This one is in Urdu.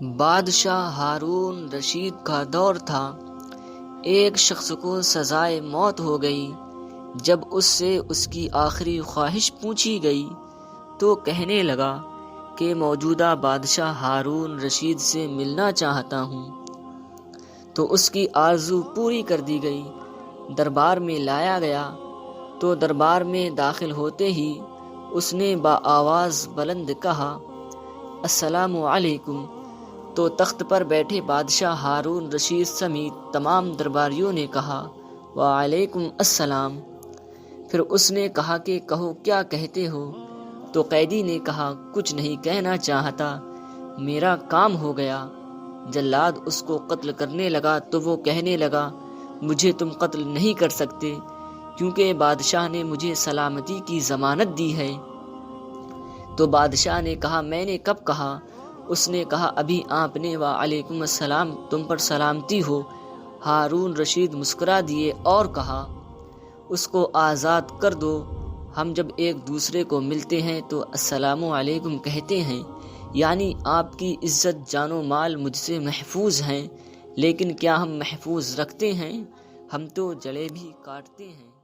بادشاہ ہارون رشید کا دور تھا۔ ایک شخص کو سزائے موت ہو گئی۔ جب اس سے اس کی آخری خواہش پوچھی گئی تو کہنے لگا کہ موجودہ بادشاہ ہارون رشید سے ملنا چاہتا ہوں، تو اس کی آرزو پوری کر دی گئی۔ دربار میں لایا گیا تو دربار میں داخل ہوتے ہی اس نے بآواز بلند کہا، السلام علیکم۔ تو تخت پر بیٹھے بادشاہ ہارون رشید سمیت تمام درباریوں نے کہا، وعلیکم السلام۔ پھر اس نے کہا کہ کہو کیا کہتے ہو؟ تو قیدی نے کہا، کچھ نہیں کہنا چاہتا، میرا کام ہو گیا۔ جلاد اس کو قتل کرنے لگا تو وہ کہنے لگا، مجھے تم قتل نہیں کر سکتے کیونکہ بادشاہ نے مجھے سلامتی کی ضمانت دی ہے۔ تو بادشاہ نے کہا، میں نے کب کہا؟ اس نے کہا، ابھی آپ نے، وعلیکم السلام، تم پر سلامتی ہو۔ ہارون رشید مسکرا دیے اور کہا، اس کو آزاد کر دو۔ ہم جب ایک دوسرے کو ملتے ہیں تو السلام علیکم کہتے ہیں، یعنی آپ کی عزت جان و مال مجھ سے محفوظ ہیں، لیکن کیا ہم محفوظ رکھتے ہیں؟ ہم تو جڑیں بھی کاٹتے ہیں۔